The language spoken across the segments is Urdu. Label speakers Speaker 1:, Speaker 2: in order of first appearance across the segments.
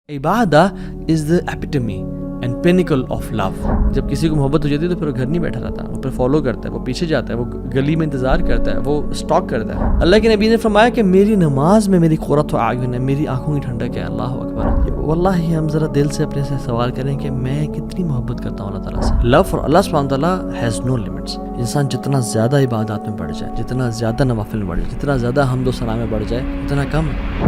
Speaker 1: Ubadah is the epitome and pinnacle of love. جب کسی کو محبت ہو جاتی ہے تو پھر وہ گھر نہیں بیٹھا رہتا, وہ پھر فالو کرتا ہے, وہ پیچھے جاتا ہے, وہ گلی میں انتظار کرتا ہے, وہ اسٹاک کرتا ہے. اللہ کے نبی نے فرمایا کہ میری نماز میں میری قرۃ اعین ہے, میری آنکھوں کی ٹھنڈک ہے. اللہ اکبر. واللہ ہم ذرا دل سے اپنے سے سوال کریں کہ میں کتنی محبت کرتا ہوں اللہ تعالیٰ سے. لو فار اللہ سبحانہ وتعالیٰ ہیز نو لمٹس. انسان جتنا زیادہ عبادات میں بڑھ جائے, جتنا زیادہ نوافل میں بڑھ جائے, جتنا زیادہ حمد و ثنا میں بڑھ جائے, اتنا کم ہے.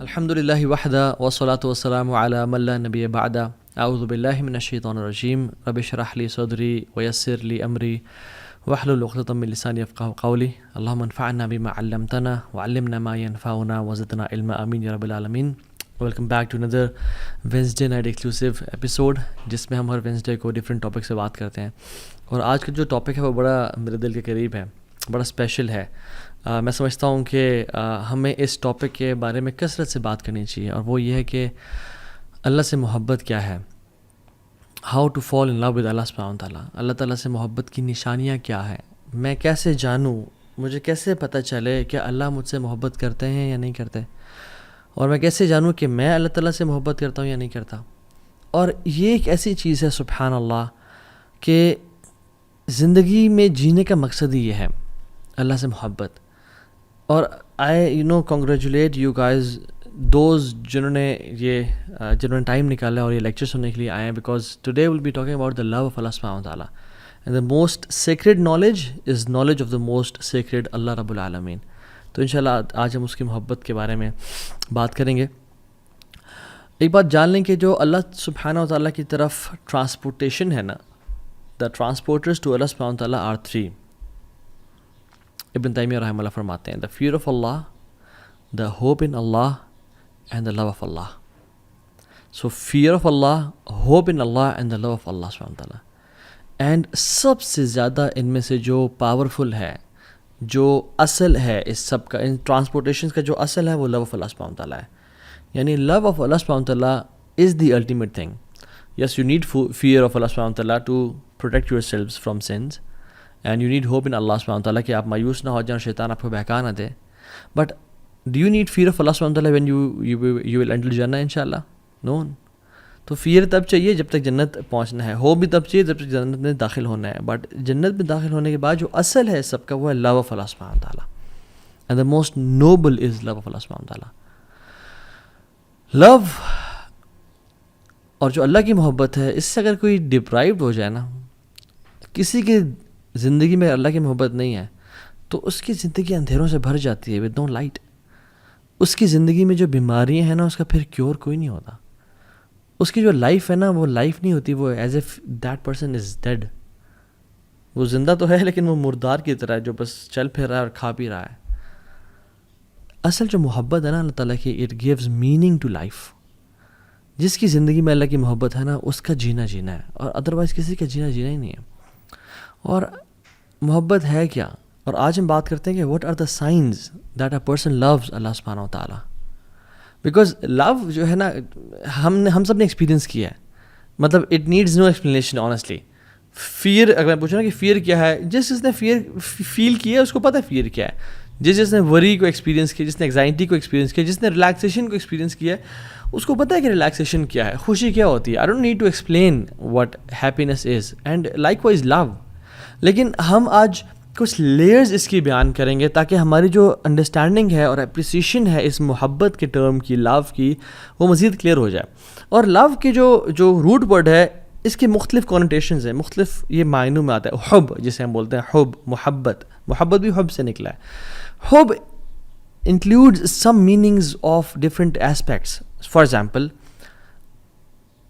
Speaker 1: الحمدللہ وحدہ والصلاة والسلام علی من لا نبی بعدہ. اعوذ باللہ من الشیطان الرجیم. رب اشرح لی صدری ویسر لی امری واحلل عقدۃ من لسانی یفقہوا قولی. اللہم انفعنا بما علمتنا وعلمنا ما ينفعنا وزدنا علما. آمین یا رب العالمین. Welcome back to another Wednesday night exclusive episode, جس میں ہم ہر وینسڈے کو ڈفرینٹ ٹاپک سے بات کرتے ہیں. اور آج کا جو ٹاپک ہے وہ بڑا میرے دل کے قریب ہے, بڑا اسپیشل ہے. میں سمجھتا ہوں کہ ہمیں اس ٹاپک کے بارے میں کثرت سے بات کرنی چاہیے, اور وہ یہ ہے کہ اللہ سے محبت کیا ہے, how to fall in love with Allah سبحانہ وتعالیٰ. اللہ تعالیٰ سے محبت کی نشانیاں کیا ہیں, میں کیسے جانوں, مجھے کیسے پتہ چلے کہ اللہ مجھ سے محبت کرتے ہیں یا نہیں کرتے, اور میں کیسے جانوں کہ میں اللہ تعالیٰ سے محبت کرتا ہوں یا نہیں کرتا. اور یہ ایک ایسی چیز ہے سبحان اللہ کہ زندگی میں جینے کا مقصد ہی یہ ہے, اللہ سے محبت. اور I congratulate you guys those جنہوں نے ٹائم نکالا اور یہ لیکچر سننے کے لیے آئے ہیں, because today will be talking about the love of Allah سبحانہ وتعالیٰ. And the most sacred knowledge is knowledge of the most sacred Allah رب العالمین. تو انشاءاللہ آج ہم اس کی محبت کے بارے میں بات کریں گے. ایک بات جان لیں کہ جو اللہ سبحانہ وتعالیٰ کی طرف ٹرانسپورٹیشن ہے نا, دا ٹرانسپورٹرز ٹو اللہ سبحانہ وتعالیٰ آر 3. ابن تیمیہ رحمہ اللہ فرماتے ہیں, the fear of Allah, the hope in Allah, and the love of Allah. So fear of Allah, hope in Allah, and the love of Allah سبحانہ وتعالیٰ. اینڈ سب سے زیادہ ان میں سے جو پاورفل ہے, جو اصل ہے اس سب کا, ان ٹرانسپورٹیشن کا جو اصل ہے وہ لو آف اللہ سبحانہ وتعالیٰ ہے. یعنی لو آف اللہ سبحانہ وتعالیٰ is the ultimate thing. Yes, you need fear of Allah سبحانہ وتعالیٰ to protect yourselves from sins, and you need hope in Allah سبحانہ وتعالیٰ کہ آپ مایوس نہ ہو جائیں, شیطان آپ کو بہکا نہ دے. But do you need fear of Allah سبحانہ وتعالیٰ وین یو ول انٹر جنہ ان شاء اللہ؟ نو. تو فیئر تب چاہیے جب تک جنت پہنچنا ہے, ہوپ بھی تب چاہیے جب تک جنت میں داخل ہونا ہے. بٹ جنت میں داخل ہونے کے بعد جو اصل ہے سب کا وہ ہے لو آف اللہ سبحانہ وتعالیٰ, and the most noble is love of Allah سبحانہ وتعالیٰ. لو اور جو اللہ کی محبت ہے, اس سے اگر کوئی ڈپرائیوڈ ہو جائے نا, کسی کی زندگی میں اللہ کی محبت نہیں ہے تو اس کی زندگی اندھیروں سے بھر جاتی ہے, ود نو لائٹ. اس کی زندگی میں جو بیماریاں ہیں نا, اس کا پھر کیور کوئی نہیں ہوتا. اس کی جو لائف ہے نا, وہ لائف نہیں ہوتی, وہ as if that person is dead. وہ زندہ تو ہے لیکن وہ مردار کی طرح ہے جو بس چل پھر رہا ہے اور کھا پی رہا ہے. اصل جو محبت ہے نا اللہ تعالیٰ کی, it gives meaning to life. جس کی زندگی میں اللہ کی محبت ہے نا, اس کا جینا ہے, اور ادروائز کسی کا جینا ہی نہیں ہے. اور محبت ہے کیا, اور آج ہم بات کرتے ہیں کہ what are the signs that a person loves Allah سبحانہ وتعالیٰ. بیکاز لو جو ہے نا, ہم سب نے ایکسپیرینس کیا ہے, مطلب it needs no explanation honestly. فیئر اگر میں پوچھوں نا کہ فیئر کیا ہے, جس نے فیئر فیل کیا ہے اس کو پتہ ہے فیئر کیا ہے. جس نے وری کو ایکسپیرینس کیا, جس نے ایگزائٹی کو ایکسپیرینس کیا, جس نے ریلیکسیشن کو ایکسپیرینس کیا ہے, اس کو پتہ ہے کہ ریلیکسیشن کیا ہے, خوشی کیا ہوتی ہے. I don't need to explain what happiness is, and likewise love. لیکن ہم آج کچھ لیئرز اس کی بیان کریں گے تاکہ ہماری جو انڈرسٹینڈنگ ہے اور اپریسیشن ہے اس محبت کے ٹرم کی, لو کی, وہ مزید کلیئر ہو جائے. اور لو کی جو روٹ ورڈ ہے, اس کے مختلف کونوٹیشنز ہیں, مختلف یہ معنوں میں آتا ہے. حب جسے ہم بولتے ہیں, حب محبت, محبت بھی حب سے نکلا ہے. حب includes some meanings of different aspects. For example,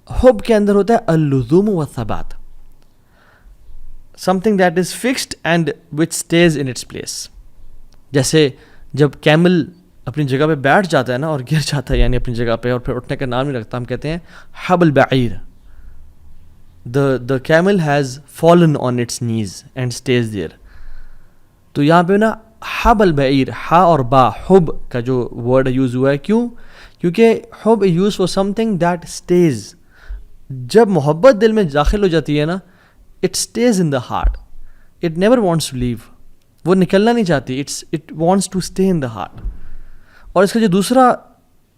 Speaker 1: حب کے اندر ہوتا ہے اللزوم والثبات, something that is fixed and which stays in its place. جیسے جب کیمل اپنی جگہ پہ بیٹھ جاتا ہے نا اور گر جاتا ہے, یعنی اپنی جگہ پہ, اور پھر اٹھنے کا نام نہیں رکھتا, ہم کہتے ہیں حب البعیر, the camel has fallen on its knees and stays there. تو یہاں پہ نا حب البعیر, ہا اور با, حب کا جو ورڈ یوز ہوا ہے, کیوں؟ کیونکہ حب use for something that stays. جب محبت دل میں داخل ہو جاتی ہے نا, it stays in the heart, it never wants to leave. وہ نکلنا نہیں چاہتی, it wants to stay in the heart. اور اس کا جو دوسرا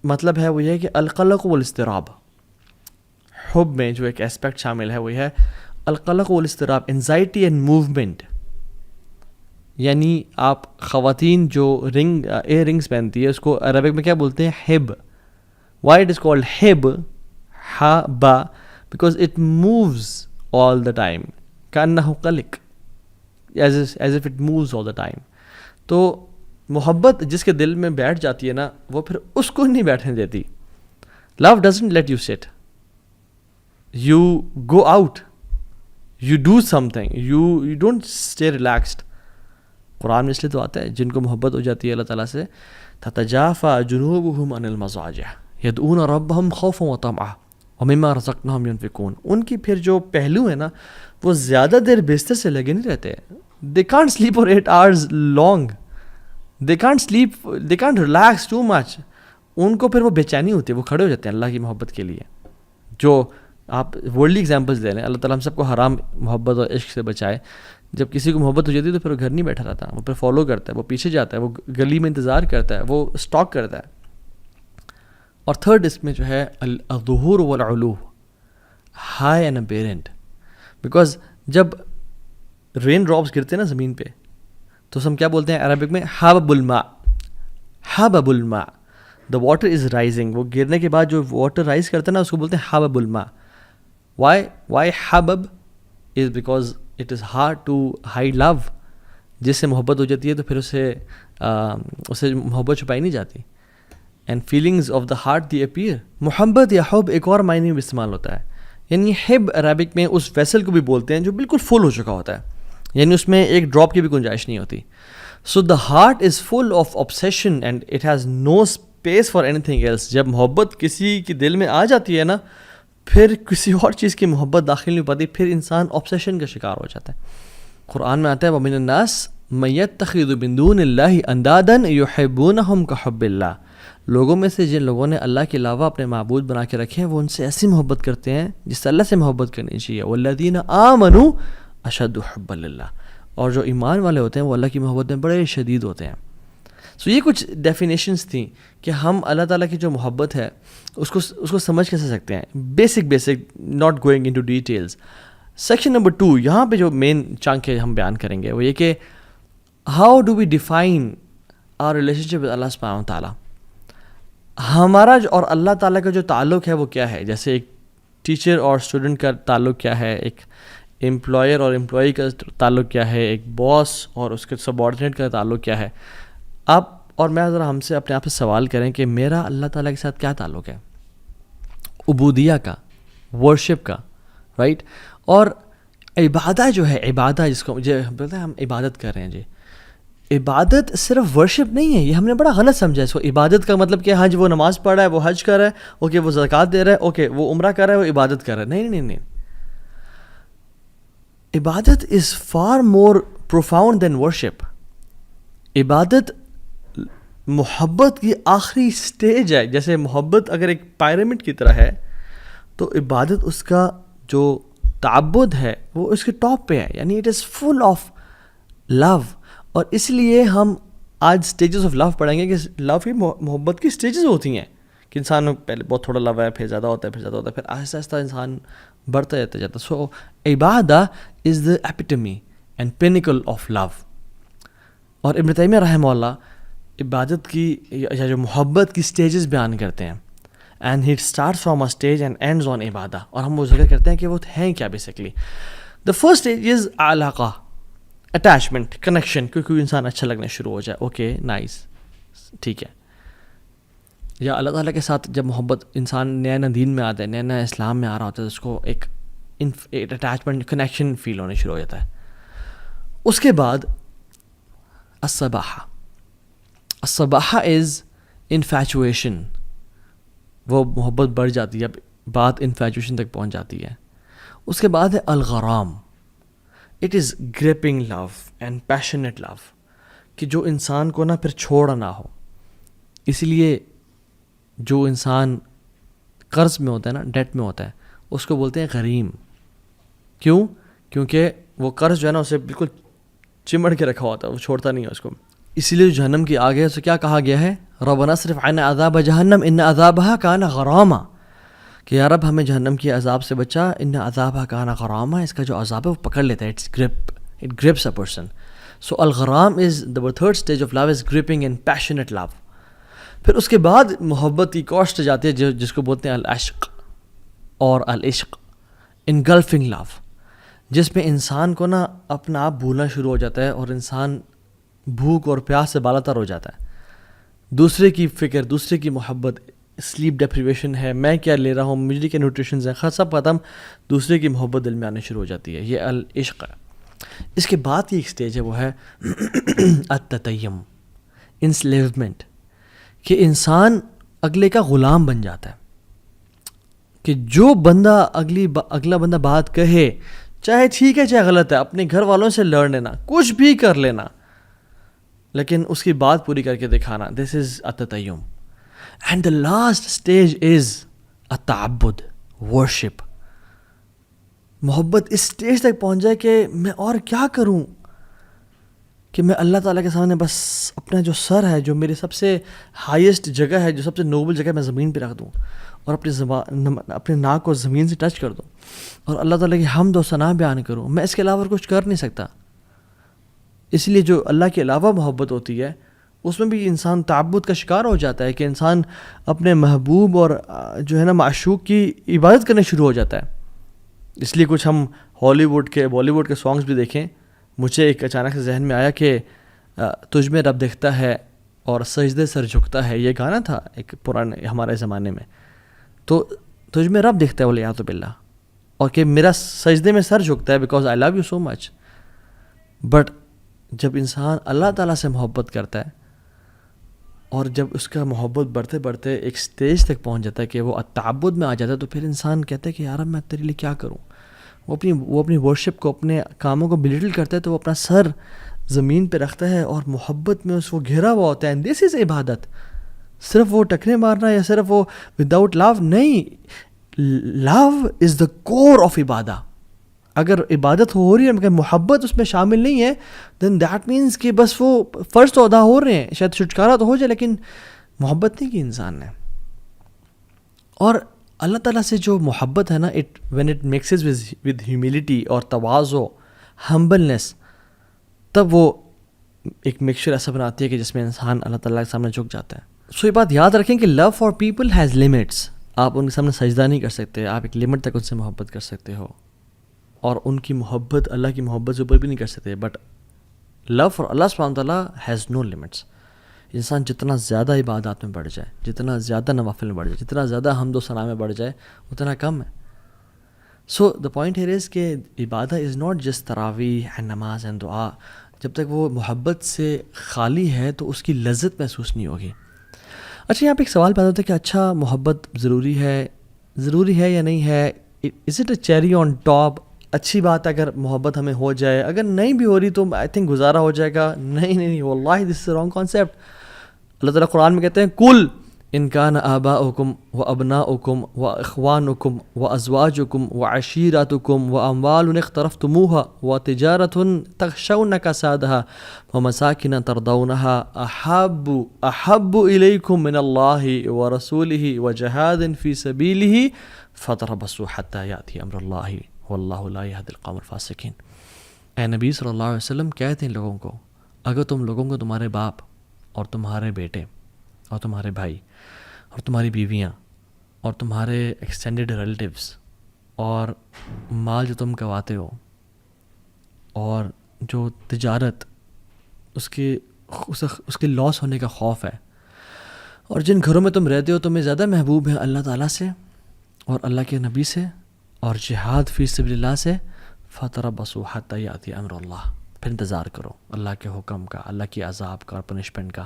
Speaker 1: مطلب ہے وہ یہ ہے کہ القلق والاضطراب, حب میں جو ایک اسپیکٹ شامل ہے وہ ہے القلق والاضطراب, انزائٹی اینڈ موومنٹ. یعنی آپ خواتین جو ایئر رنگس پہنتی ہے اس کو عربک میں کیا بولتے ہیں؟ ہب. وائی اٹ از کالڈ ہب, ہا با, because it moves all the time, کأنہ قلق, as if it moves all the time. تو محبت جس کے دل میں بیٹھ جاتی ہے نا, وہ پھر اس کو نہیں بیٹھنے دیتی. Love doesn't let you sit, you go out, you do something, you don't stay relaxed. Quran میں اس لیے تو آتا ہے جن کو محبت ہو جاتی ہے اللہ تعالیٰ سے, تتجافى جنوبهم عن المضاجع يدعون ربهم خوفا وطمعا ومما رزقناهم ينفقون. ان کی پھر جو پہلو ہے نا وہ زیادہ دیر بستر سے لگے نہیں رہتے. they can't sleep for 8 hours long, they can't sleep, they can't relax too much. ان کو پھر وہ بے چینی ہوتی ہے, وہ کھڑے ہو جاتے ہیں اللہ کی محبت کے لیے. جو آپ ورلڈلی ایگزامپلس دے رہے ہیں, اللہ تعالیٰ ہم سب کو حرام محبت اور عشق سے بچائے. جب کسی کو محبت ہو جاتی ہے تو پھر وہ گھر نہیں بیٹھا رہتا, وہ پھر فالو کرتا ہے, وہ پیچھے جاتا ہے, وہ گلی میں انتظار کرتا ہے, وہ اسٹاک کرتا ہے. اور تھرڈ اس میں جو ہے الظہور والعلو, ہائی اینڈ اپیرنٹ. بیکاز جب رین ڈراپس گرتے ہیں نا زمین پہ تو ہم کیا بولتے ہیں عربک میں؟ حبب الماء, حبب الماء, دا واٹر از رائزنگ. وہ گرنے کے بعد جو واٹر رائز کرتا ہے نا اس کو بولتے ہیں حبب الماء. وائی حبب is because it is hard to hide love. جس سے محبت ہو جاتی ہے تو پھر اسے محبت چھپائی نہیں جاتی. And feelings of the heart the appear. محبت یا حب ایک اور معنی میں استعمال ہوتا ہے. یعنی حب عربک میں اس ویسل کو بھی بولتے ہیں جو بالکل فل ہو چکا ہوتا ہے, یعنی اس میں ایک ڈراپ کی بھی گنجائش نہیں ہوتی. So the heart is full of obsession and it has no space for anything else. جب محبت کسی کے دل میں آ جاتی ہے نا پھر کسی اور چیز کی محبت داخل نہیں پاتی, پھر انسان obsession کا شکار ہو جاتا ہے. قرآن میں آتا ہے وَمِنَ النَّاسِ مَن يَتَّخِذُ مِن دُونِ اللَّهِ أَندَادًا يُحِبُّونَهُمْ كَحُبِّ اللَّهِ. لوگوں میں سے جن لوگوں نے اللہ کے علاوہ اپنے معبود بنا کے رکھے ہیں وہ ان سے ایسی محبت کرتے ہیں جس سے اللہ سے محبت کرنی چاہیے. وَالَّذِينَ آمَنُوا أَشَدُّ حُبًّا لِلَّهِ. اور جو ایمان والے ہوتے ہیں وہ اللہ کی محبت میں بڑے شدید ہوتے ہیں. سو یہ کچھ ڈیفینیشنس تھیں کہ ہم اللہ تعالیٰ کی جو محبت ہے اس کو سمجھ کیسے سکتے ہیں. Basic not going into details. Section number 2 یہاں پہ جو مین چنک ہے ہم بیان کریں گے وہ یہ کہ how do we define our relationship with Allah سبحانہ وتعالیٰ. ہمارا اور اللہ تعالیٰ کا جو تعلق ہے وہ کیا ہے. جیسے ایک ٹیچر اور اسٹوڈنٹ کا تعلق کیا ہے, ایک امپلائر اور امپلائی کا تعلق کیا ہے, ایک باس اور اس کے سبارڈینیٹ کا تعلق کیا ہے. آپ اور میں ذرا ہم سے اپنے آپ سے سوال کریں کہ میرا اللہ تعالیٰ کے ساتھ کیا تعلق ہے. عبودیہ کا, ورشپ کا, رائٹ. اور عبادت جو ہے, عبادت جس کو مجھے بولتے ہیں ہم عبادت کر رہے ہیں, جی عبادت صرف ورشپ نہیں ہے. یہ ہم نے بڑا غلط سمجھا اس کو. عبادت کا مطلب کہ حج, وہ نماز پڑھ رہا ہے, وہ حج کر رہا ہے, اوکے وہ زکوٰۃ دے رہا ہے, اوکے وہ عمرہ کر رہا ہے, وہ عبادت کر رہا ہے. نہیں. عبادت is far more profound than worship. عبادت محبت کی آخری سٹیج ہے. جیسے محبت اگر ایک پیرامڈ کی طرح ہے تو عبادت اس کا جو تعبد ہے وہ اس کے ٹاپ پہ ہے, یعنی اٹ از فل آف لو. اور اس لیے ہم آج سٹیجز آف لو پڑھیں گے کہ لو کی محبت کی سٹیجز ہوتی ہیں کہ انسان پہلے بہت تھوڑا لو ہے, پھر زیادہ ہوتا ہے, پھر آہستہ آہستہ انسان بڑھتا جاتا. سو عبادت از the epitome and pinnacle of لو. اور ابن تیمیہ رحمہ اللہ عبادت کی یا جو محبت کی سٹیجز بیان کرتے ہیں, and he start from a stage and ends on عبادہ. اور ہم وہ ذکر کرتے ہیں کہ وہ ہیں کیا basically. The first stage is علاقہ, اٹیچمنٹ, کنیکشن, کیونکہ انسان اچھا لگنا شروع ہو جائے, اوکے نائس, ٹھیک ہے. یا اللہ تعالیٰ کے ساتھ جب محبت انسان نیا دین میں آتا ہے, نیا اسلام میں آ رہا ہوتا ہے, اس کو ایک اٹیچمنٹ, کنیکشن فیل ہونے شروع ہو جاتا ہے. اس کے بعد الصباحہ از انفیچویشن. وہ محبت بڑھ جاتی ہے, اب بات انفیچویشن تک پہنچ جاتی ہے. اس کے بعد ہے الغرام. It is gripping love and passionate love, کہ جو انسان کو نا پھر چھوڑا نہ ہو. اسی لیے جو انسان قرض میں ہوتا ہے نا, ڈیٹ میں ہوتا ہے, اس کو بولتے ہیں غریم. کیوں؟ کیونکہ وہ قرض جو ہے نا اسے بالکل چمڑ کے رکھا ہوتا ہے, وہ چھوڑتا نہیں ہے اس کو. اسی لیے جہنم کی آگ ہے اسے کیا کہا گیا ہے, ربنا اصرف عنا عذاب جہنم ان عذابها کان غراما, کہ یا رب ہمیں جہنم کی عذاب سے بچا, ان عذابها کان غراما, اس کا جو عذاب ہے وہ پکڑ لیتا ہے, it grips a person. So الغرام is the third stage of love is gripping and passionate love. پھر اس کے بعد محبت کی کوسٹ جاتی ہے جس کو بولتے ہیں العشق اور العشق, engulfing love, جس میں انسان کو نا اپنا آپ بھولنا شروع ہو جاتا ہے اور انسان بھوک اور پیاس سے بالا تر ہو جاتا ہے. دوسرے کی فکر, دوسرے کی محبت, سلیپ ڈیپریویشن ہے, میں کیا لے رہا ہوں, مجھے کیا نیوٹریشنز ہیں, سب ختم, دوسرے کی محبت دل میں آنے شروع ہو جاتی ہے. یہ العشق ہے. اس کے بعد کی ایک سٹیج ہے وہ ہے التتیم, انسلیومنٹ, کہ انسان اگلے کا غلام بن جاتا ہے, کہ جو بندہ اگلا بندہ بات کہے, چاہے ٹھیک ہے چاہے غلط ہے, اپنے گھر والوں سے لڑ لینا, کچھ بھی کر لینا, لیکن اس کی بات پوری کر کے دکھانا. دس از التتیم. And the last stage is التعبد, ورشپ. محبت اس اسٹیج تک پہنچ جائے کہ میں اور کیا کروں, کہ میں اللہ تعالیٰ کے سامنے بس اپنا جو سر ہے, جو میری سب سے ہائیسٹ جگہ ہے, جو سب سے نوبل جگہ, میں زمین پہ رکھ دوں اور اپنے ناک کو زمین سے ٹچ کر دوں اور اللہ تعالیٰ کی حمد و ثنا بیان کروں. میں اس کے علاوہ کچھ کر نہیں سکتا. اس لیے جو اللہ کے علاوہ محبت ہوتی ہے اس میں بھی انسان تعبد کا شکار ہو جاتا ہے, کہ انسان اپنے محبوب اور جو ہے نا معشوق کی عبادت کرنے شروع ہو جاتا ہے. اس لیے کچھ ہم ہالی ووڈ کے بالی ووڈ کے سانگز بھی دیکھیں. مجھے ایک اچانک سے ذہن میں آیا کہ تجھ میں رب دکھتا ہے اور سجدے سر جھکتا ہے, یہ گانا تھا ایک پرانے ہمارے زمانے میں. تو تجھ میں رب دکھتا ہے والیعاذ باللہ, اور کہ میرا سجدے میں سر جھکتا ہے because I love you so much. But جب انسان اللہ تعالیٰ سے محبت کرتا ہے اور جب اس کا محبت بڑھتے بڑھتے ایک سٹیج تک پہنچ جاتا ہے کہ وہ تعبد میں آ جاتا ہے, تو پھر انسان کہتا ہے کہ یار میں تیرے لیے کیا کروں. وہ اپنی ورشپ کو, اپنے کاموں کو بلیٹل کرتا ہے, تو وہ اپنا سر زمین پہ رکھتا ہے اور محبت میں اس کو گھرا ہوا ہوتا ہے. اینڈ دس از عبادت. صرف وہ ٹکنے مارنا یا صرف وہ وداؤٹ لو نہیں, لو از دا کور آف عبادہ. اگر عبادت ہو رہی ہے مگر محبت اس میں شامل نہیں ہے, دین دیٹ مینس کہ بس وہ فرض تو ادا ہو رہے ہیں, شاید چھٹکارا تو ہو جائے لیکن محبت نہیں کی انسان نے. اور اللہ تعالیٰ سے جو محبت ہے نا, when it mixes with humility اور تواضع, ہمبلنس, تب وہ ایک مکسچر ایسا بناتی ہے کہ جس میں انسان اللہ تعالیٰ کے سامنے جھک جاتا ہے. سو یہ بات یاد رکھیں کہ love for people has limits. آپ ان کے سامنے سجدہ نہیں کر سکتے, آپ ایک لمٹ تک ان سے محبت کر سکتے ہو, اور ان کی محبت اللہ کی محبت سے اوپر بھی نہیں کر سکتے. بٹ لو فار اللہ سبحانہ تعالیٰ ہیز نو لمٹس. انسان جتنا زیادہ عبادات میں بڑھ جائے, جتنا زیادہ نوافل میں بڑھ جائے, جتنا زیادہ حمد و ثنا میں بڑھ جائے, اتنا کم ہے. سو دا پوائنٹ ہیئر از کہ عبادت از ناٹ جسٹ تراویح اینڈ نماز اینڈ دعا. جب تک وہ محبت سے خالی ہے تو اس کی لذت محسوس نہیں ہوگی. اچھا, یہاں پہ ایک سوال پیدا ہوتا ہے کہ اچھا محبت ضروری ہے یا نہیں ہے؟ Is it a cherry on top? اچھی بات ہے اگر محبت ہمیں ہو جائے, اگر نہیں بھی ہو رہی تو آئی تھنک گزارا ہو جائے گا. نہیں واللہ دس از رانگ کانسیپٹ. اللہ تعالیٰ قرآن میں کہتے ہیں کل ان کان آباؤکم و ابناؤکم و اخوانکم و ازواجکم و عشیرتکم و اموال اقترفتموها و تجارت تخشون کسادها و مساکن ترضونها احب الیکم من اللہ و رسولہ و جہاد فی سبیلہ فتربصوا حتی یأتی امر اللہ واللہ لا یہدی القوم الفاسقین. اے نبی صلی اللہ علیہ وسلم کہتے ہیں لوگوں کو, اگر تم لوگوں کو تمہارے باپ اور تمہارے بیٹے اور تمہارے بھائی اور تمہاری بیویاں اور تمہارے ایکسٹینڈڈ ریلیٹیوز اور مال جو تم کماتے ہو اور جو تجارت اس کے لاس ہونے کا خوف ہے, اور جن گھروں میں تم رہتے ہو تمہیں زیادہ محبوب ہیں اللہ تعالیٰ سے اور اللہ کے نبی سے اور جہاد فی سبیل اللہ سے, فتربصوا حتی یأتی امر اللہ, پھر انتظار کرو اللہ کے حکم کا, اللہ کی عذاب کا اور پنشمنٹ کا.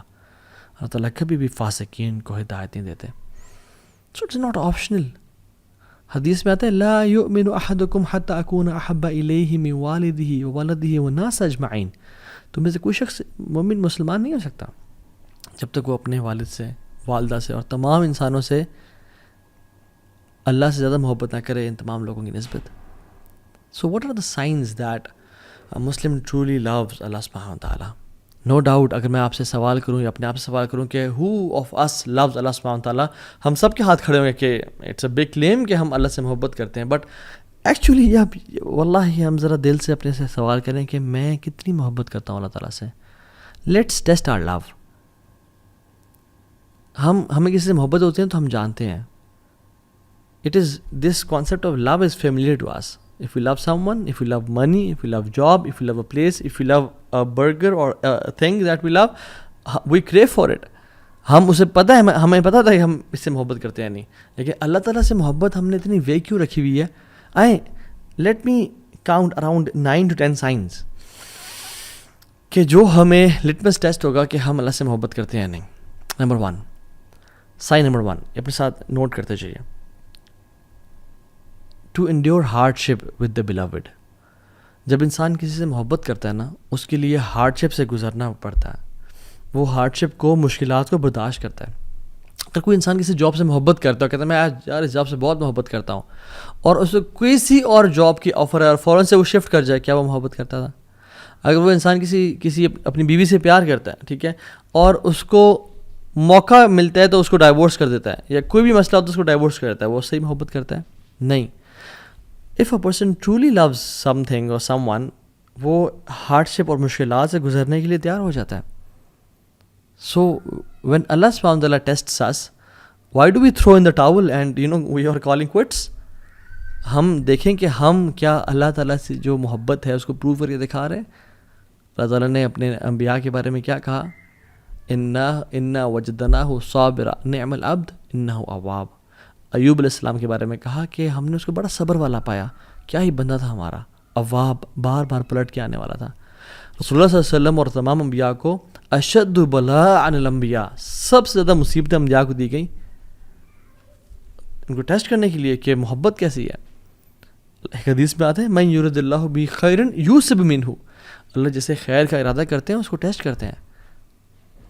Speaker 1: اللہ تعالیٰ کبھی بھی فاسقین کو ہدایت نہیں دیتے. So it's not optional. حدیث میں آتا ہے لا یؤمن احدکم حتی اکون احب الیہ من والدہ وولدہ والناس اجمعین. تم میں سے کوئی شخص مومن مسلمان نہیں ہو سکتا جب تک وہ اپنے والد سے, والدہ سے اور تمام انسانوں سے اللہ سے زیادہ محبت نہ کرے ان تمام لوگوں کی نسبت. So what are the signs that Muslim truly loves Allah سبحانہ و تعالیٰ. نو ڈاؤٹ اگر میں آپ سے سوال کروں یا اپنے آپ سے سوال کروں کہ ہو آف اس لوز اللہ سبحانہ و تعالیٰ, ہم سب کے ہاتھ کھڑے ہوں گے کہ اٹس اے بگ کلیم کہ ہم اللہ سے محبت کرتے ہیں. بٹ ایکچولی واللہ ہم ذرا دل سے اپنے سے سوال کریں کہ میں کتنی محبت کرتا ہوں اللہ تعالیٰ سے. لیٹس ٹیسٹ آور لو. ہمیں کسی سے محبت ہوتی ہے تو ہم جانتے ہیں. It is this concept of love is familiar to us. If you love someone, if you love money, if you love job, if you love a place, if you love a burger or a thing that we love, we crave for it. ہم اسے پتہ ہے, ہمیں پتہ تھا کہ ہم اس سے محبت کرتے ہیں نہیں, لیکن اللہ تعالیٰ سے محبت ہم نے اتنی وے کیوں رکھی ہوئی ہے. Let me count around 9 to 10 science کہ جو ہمیں لٹمس ٹیسٹ ہوگا کہ ہم اللہ سے محبت کرتے ہیں نہیں. نمبر 1, سائن نمبر 1 اپنے ساتھ نوٹ کرتے چاہیے. To endeavour hardship with the beloved. جب انسان کسی سے محبت کرتا ہے نا, اس کے لیے ہارڈ شپ سے گزرنا پڑتا ہے. وہ ہارڈ شپ کو, مشکلات کو برداشت کرتا ہے. اگر کوئی انسان کسی جاب سے محبت کرتا ہے, کہتا ہے میں یار اس جاب سے بہت محبت کرتا ہوں, اور اس کو کسی اور جاب کی آفر ہے اور فوراً سے وہ شفٹ کر جائے, کیا وہ محبت کرتا تھا؟ اگر وہ انسان کسی اپنی بیوی سے پیار کرتا ہے, ٹھیک ہے, اور اس کو موقع ملتا ہے تو اس کو ڈائیورس کر دیتا ہے, یا کوئی بھی مسئلہ ہوتا ہے اس کو ڈائیورس کر دیتا ہے, وہ صحیح محبت کرتا ہے؟ نہیں. If a person truly loves something or someone, وہ ہارڈ شپ اور مشکلات سے گزرنے کے لیے تیار ہو جاتا ہے. So when Allah subhanahu wa ta'ala tests us, why do we throw in the towel and we are calling quits? ہم دیکھیں کہ ہم کیا اللہ تعالیٰ سے جو محبت ہے اس کو پروو کر کے دکھا رہے ہیں. اللہ تعالیٰ نے اپنے انبیاء کے بارے میں کیا کہا؟ اِنَّا وَجَدْنَاهُ صَابِرًا نِعْمَ الْعَبْدُ إِنَّهُ أَوَّابٌ. ایوب علیہ السلام کے بارے میں کہا کہ ہم نے اس کو بڑا صبر والا پایا, کیا ہی بندہ تھا ہمارا, اواب, بار بار پلٹ کے آنے والا تھا. رسول اللہ صلی اللہ علیہ وسلم اور تمام انبیاء کو اشد بلاء عن الانبیاء, سب سے زیادہ مصیبتیں انبیاء کو دی گئیں ان کو ٹیسٹ کرنے کے لیے کہ محبت کیسی ہے. ایک حدیث میں آتے ہیں من یرد اللہ بہ خیرا یوسب منہ, اللہ جیسے خیر کا ارادہ کرتے ہیں اس کو ٹیسٹ کرتے ہیں.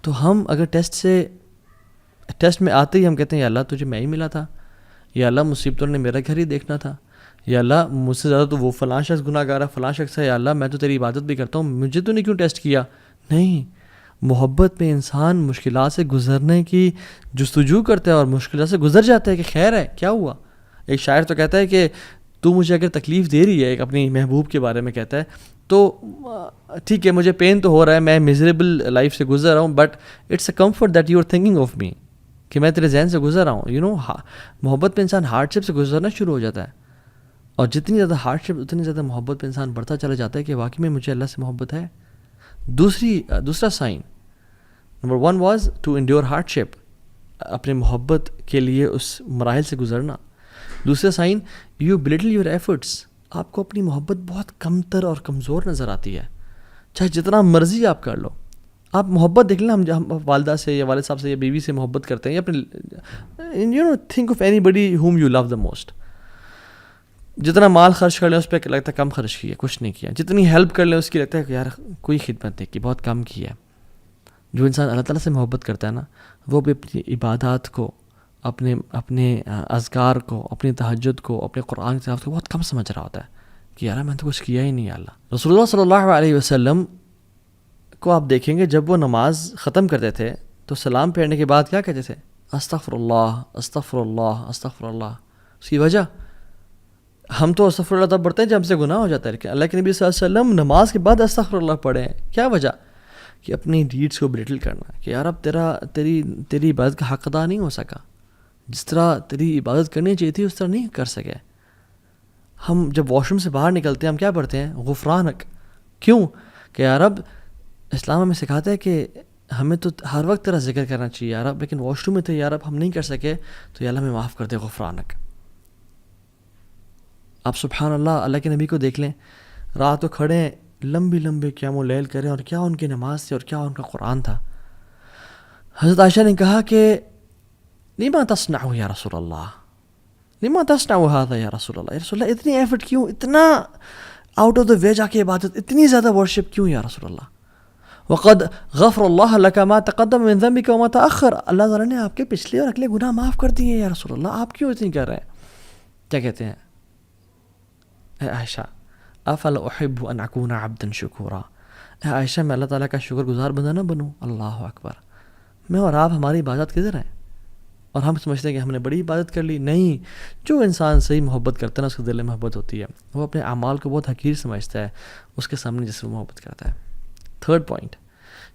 Speaker 1: تو ہم اگر ٹیسٹ میں آتے ہی ہم کہتے ہیں یا اللہ تجھے میں ہی ملا تھا, یا اللہ مصیبتوں نے میرا گھر ہی دیکھنا تھا, یا اللہ مجھ سے زیادہ تو وہ فلاں شخص گناہ گار ہے, فلاں شخص ہے, یا اللہ میں تو تیری عبادت بھی کرتا ہوں, مجھے تو نہیں کیوں ٹیسٹ کیا؟ نہیں, محبت میں انسان مشکلات سے گزرنے کی جستجو کرتا ہے اور مشکلات سے گزر جاتا ہے کہ خیر ہے, کیا ہوا. ایک شاعر تو کہتا ہے کہ تو مجھے اگر تکلیف دے رہی ہے, ایک اپنی محبوب کے بارے میں کہتا ہے, تو ٹھیک ہے مجھے پین تو ہو رہا ہے, میں میزریبل لائف سے گزر رہا ہوں, but it's a comfort that you are thinking of me, کہ میں تیرے ذہن سے گزر رہا ہوں. محبت پہ انسان ہارڈ شپ سے گزرنا شروع ہو جاتا ہے, اور جتنی زیادہ ہارڈ شپ اتنی زیادہ محبت پہ انسان بڑھتا چلا جاتا ہے کہ واقعی میں مجھے اللہ سے محبت ہے. دوسرا sign number 1 was to endeavour hardship, اپنے محبت کے لیے اس مراحل سے گزرنا. دوسرا sign, you belittle your efforts, آپ کو اپنی محبت بہت کمتر اور کمزور نظر آتی ہے, چاہے جتنا مرضی آپ کر لو. آپ محبت دیکھ لیں, ہم والدہ سے یا والد صاحب سے یا بیوی سے محبت کرتے ہیں, یا اپنے think of anybody whom you love the most. جتنا مال خرچ کر لیں اس پہ لگتا ہے کم خرچ کیا, کچھ نہیں کیا. جتنی ہیلپ کر لیں اس کی لگتا ہے کہ یار کوئی خدمت نہیں کی, بہت کم کی ہے. جو انسان اللہ تعالیٰ سے محبت کرتا ہے نا, وہ بھی اپنی عبادات کو, اپنے اذکار کو, اپنی تہجد کو, اپنے قرآن کی تلاوت کو بہت کم سمجھ رہا ہوتا ہے کہ یار میں تو کچھ کیا ہی نہیں. اللہ رسول اللہ صلی اللہ علیہ وسلم کو آپ دیکھیں گے جب وہ نماز ختم کرتے تھے تو سلام پھیرنے کے بعد کیا کہتے تھے؟ استغفر اللہ استغفر اللہ استغفر اللہ. اس کی وجہ, ہم تو استغفر اللہ تب پڑھتے ہیں جب ہم سے گناہ ہو جاتا ہے, لیکن اللہ کے نبی صلی اللہ علیہ وسلم نماز کے بعد استغفر اللہ پڑھیں. کیا وجہ؟ کہ اپنی ڈیڈس کو بلٹل کرنا, کہ یار اب تیری عبادت کا حق ادا نہیں ہو سکا, جس طرح تیری عبادت کرنی چاہیے تھی اس طرح نہیں کر سکے. ہم جب واش روم سے باہر نکلتے ہیں ہم کیا پڑھتے ہیں؟ غفرانک. کیوں؟ کہ یار اب اسلام ہمیں سکھاتا ہے کہ ہمیں تو ہر وقت تیرا ذکر کرنا چاہیے یار اب, لیکن واش روم میں تھے یار اب ہم نہیں کر سکے تو یا اللہ ہمیں معاف کر دے, غفرانک. آپ سبحان اللہ کے نبی کو دیکھ لیں, رات کو کھڑے ہیں, لمبی قیام اللیل کریں, اور کیا ان کی نماز تھی اور کیا ان کا قرآن تھا. حضرت عائشہ نے کہا کہ لما تصنع یا رسول اللہ, لما تصنع هذا یا رسول اللہ, یا رسول اللہ اتنی ایفرٹ کیوں, اتنا آؤٹ آف دا وے جا کے عبادت, اتنی زیادہ ورشپ کیوں یا رسول اللہ؟ وقد غفر اللہ لک ما تقدم من ذنبک وما تأخر, اللہ تعالیٰ نے آپ کے پچھلے اور اگلے گناہ معاف کر دیے یا رسول اللہ, آپ کیوں اتنی کر رہے ہیں؟ کیا کہتے ہیں؟ اے عائشہ افلا احب ان اکون عبدا شکورا، اے عائشہ میں اللہ تعالیٰ کا شکر گزار بندہ نہ بنوں؟ اللہ اکبر. میں اور آپ ہماری عبادت کدھر ہے؟ اور ہم سمجھتے ہیں کہ ہم نے بڑی عبادت کر لی. نہیں، جو انسان صحیح محبت کرتا ہے نا، اس کے دل میں محبت ہوتی ہے، وہ اپنے اعمال کو بہت حقیر سمجھتا ہے اس کے سامنے جس سے وہ محبت کرتا ہے. Third point,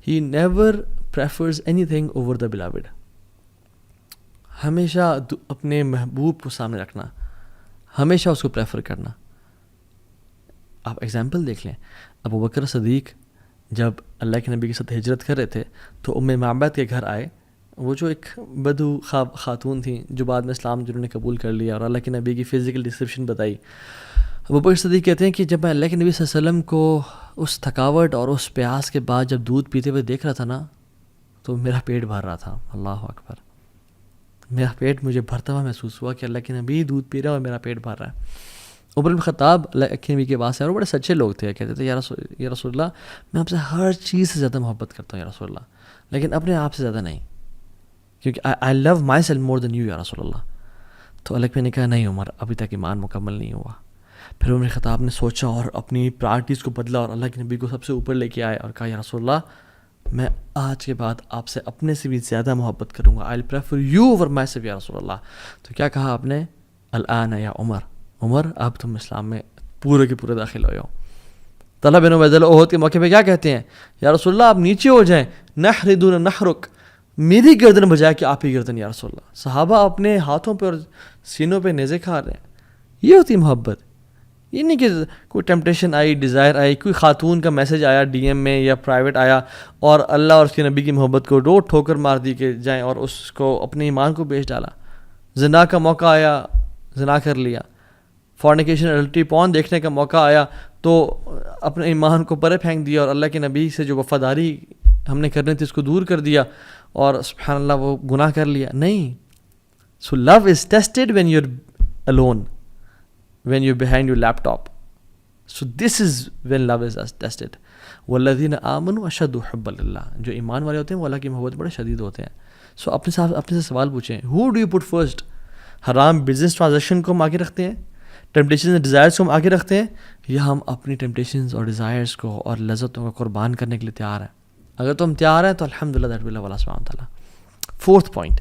Speaker 1: he never prefers any thing over the beloved. ہمیشہ اپنے محبوب کو سامنے رکھنا، ہمیشہ اس کو پریفر کرنا. آپ ایگزامپل دیکھ لیں، ابو بکر صدیق جب اللہ کے نبی کے ساتھ ہجرت کر رہے تھے تو ام معبد کے گھر آئے. وہ جو ایک بدو خاتون تھیں جو بعد میں اسلام جنہوں نے قبول کر لیا اور اللہ کے نبی کی فزیکل ڈسکرپشن بتائی. ابو بکر صدیق کہتے ہیں کہ جب میں اللہ کے نبی صلی اللہ علیہ وسلم کو اس تھکاوٹ اور اس پیاس کے بعد جب دودھ پیتے ہوئے دیکھ رہا تھا نا، تو میرا پیٹ بھر رہا تھا. اللہ اکبر. میرا پیٹ مجھے بھرتا ہوا محسوس ہوا کہ اللہ کے نبی دودھ پی رہا ہے اور میرا پیٹ بھر رہا ہے. عمر بن خطاب اللہ کے نبی کے پاس سے، اور بڑے سچے لوگ تھے، کہتے تھے یا رسول اللہ میں آپ سے ہر چیز سے زیادہ محبت کرتا ہوں یا رسول اللہ، لیکن اپنے آپ سے زیادہ نہیں، کیونکہ آئی لو my self more then you یا رسول اللہ. تو اللہ کے نے کہا نہیں عمر، ابھی تک ایمان مکمل نہیں ہوا. پھر عمر خطاب نے سوچا اور اپنی پرائرٹیز کو بدلا اور اللہ کے نبی کو سب سے اوپر لے کے آئے اور کہا یا رسول اللہ میں آج کے بعد آپ سے اپنے سے بھی زیادہ محبت کروں گا، I prefer you over myself یا رسول اللہ. تو کیا کہا آپ نے؟ الآن یا عمر، عمر اب تم اسلام میں پورے کے پورے داخل ہوئے ہو. طلحہ بن عبید اللہ احد کے موقع پہ کیا کہتے ہیں؟ یا رسول اللہ آپ نیچے ہو جائیں، نحر دون نحرک، میری گردن بجائے کہ آپ ہی گردن یا رسول اللہ. صحابہ اپنے ہاتھوں پہ اور سینوں پہ نیزے کھا رہے ہیں. یہ ہوتی محبت. یہ نہیں کہ کوئی ٹیمپٹیشن آئی، ڈیزائر آئی، کوئی خاتون کا میسج آیا ڈی ایم میں یا پرائیویٹ آیا اور اللہ اور اس کے نبی کی محبت کو روٹ ٹھوکر مار دی کہ جائیں اور اس کو اپنے ایمان کو بیچ ڈالا. زنا کا موقع آیا، زنا کر لیا. فورنیکیشن اڈلٹری پون دیکھنے کا موقع آیا تو اپنے ایمان کو پرے پھینک دیا اور اللہ کے نبی سے جو وفاداری ہم نے کرنی تھی اس کو دور کر دیا اور سبحان اللہ وہ گناہ کر لیا. نہیں. So love is tested when you are alone, when you're behind your laptop. So this is when love is tested. والذین آمنوا اشد حبا للہ، جو ایمان والے ہوتے ہیں وہ اللہ کی محبت بڑے شدید ہوتے ہیں. سو اپنے سے سوال پوچھیں، who do you put first؟ حرام بزنس ٹرانزیکشن کو ہم آگے رکھتے ہیں، ٹیمپٹیشنز اینڈ ڈیزائرز کو ہم آگے رکھتے ہیں، یا ہم اپنی ٹیمپٹیشنز اور ڈیزائرز کو اور لذتوں کو قربان کرنے کے لیے تیار ہیں؟ اگر تم تیار ہیں تو الحمدللہ دیٹ ول لو اللہ سبحانہ وتعالیٰ. Fourth point,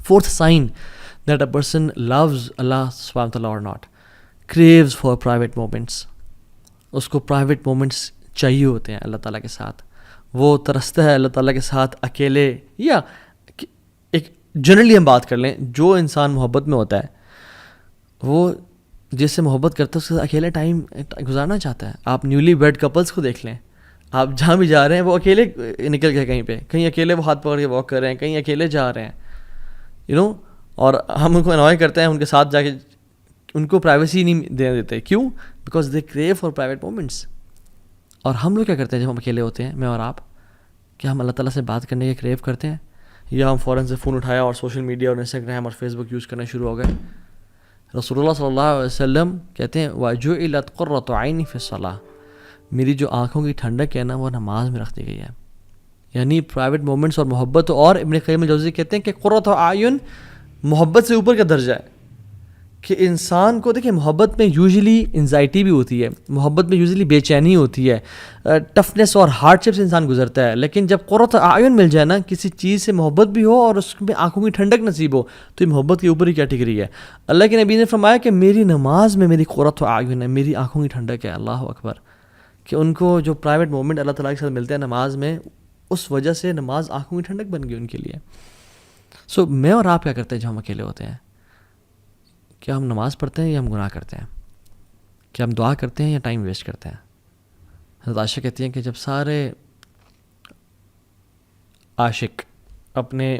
Speaker 1: fourth sign that a person loves Allah سبحانہ وتعالیٰ اور not, craves for private moments. اس کو پرائیویٹ مومنٹس چاہیے ہوتے ہیں اللہ تعالیٰ کے ساتھ. وہ ترستا ہے اللہ تعالیٰ کے ساتھ اکیلے، یا ایک جنرلی ہم بات کر لیں، جو انسان محبت میں ہوتا ہے وہ جس سے محبت کرتا ہے اس کے ساتھ اکیلے ٹائم گزارنا چاہتا ہے. آپ نیولی ویڈ کپلس کو دیکھ لیں، آپ جہاں بھی جا رہے ہیں وہ اکیلے نکل گئے کہیں پہ، کہیں اکیلے وہ ہاتھ پکڑ کے واک کر رہے ہیں، کہیں اکیلے جا رہے ہیں اور ہم ان کو انوائے کرتے ہیں ان کے ساتھ جا کے، ان کو پرائیویسی نہیں دینے دیتے. کیوں؟ Because they crew for private moments. اور ہم لوگ کیا کرتے ہیں جب ہم اکیلے ہوتے ہیں، میں اور آپ، کیا ہم اللہ تعالیٰ سے بات کرنے کے کریو کرتے ہیں، یا ہم فوراً سے فون اٹھایا اور سوشل میڈیا اور انسٹاگرام اور فیس بک یوز کرنا شروع ہو گئے؟ رسول اللہ صلی اللہ علیہ وسلم کہتے ہیں وَجُعِلَتْ قُرَّةُ عَيْنِي فِي الصَّلَاةِ، میری جو آنکھوں کی ٹھنڈک ہے نا وہ نماز میں رکھ دی گئی ہے. یعنی پرائیویٹ مومنٹس اور محبت. اور ابن قیم الجوزی کہتے ہیں کہ قرۃ اعین محبت سے اوپر کا درجہ ہے، کہ انسان کو دیکھیں محبت میں یوزلی انزائٹی بھی ہوتی ہے، محبت میں یوزلی بے چینی ہوتی ہے، ٹفنس اور ہارڈ شپ سے انسان گزرتا ہے. لیکن جب قرۃ اعین مل جائے نا، کسی چیز سے محبت بھی ہو اور اس میں آنکھوں کی ٹھنڈک نصیب ہو، تو یہ محبت کے اوپر ہی کیٹیگری ہے. اللہ کے نبی نے فرمایا کہ میری نماز میں میری قرۃ اعین ہے، میری آنکھوں کی ٹھنڈک ہے. اللہ اکبر. کہ ان کو جو پرائیویٹ مومنٹ اللہ تعالیٰ کے ساتھ ملتے ہیں نماز میں، اس وجہ سے نماز آنکھوں کی ٹھنڈک بن گئی ان کے لیے. سو میں اور آپ کیا کرتے ہیں جب ہم اکیلے ہوتے ہیں؟ کیا ہم نماز پڑھتے ہیں یا ہم گناہ کرتے ہیں؟ کیا ہم دعا کرتے ہیں یا ٹائم ویسٹ کرتے ہیں؟ حضرت عائشہ کہتی ہیں کہ جب سارے عاشق اپنے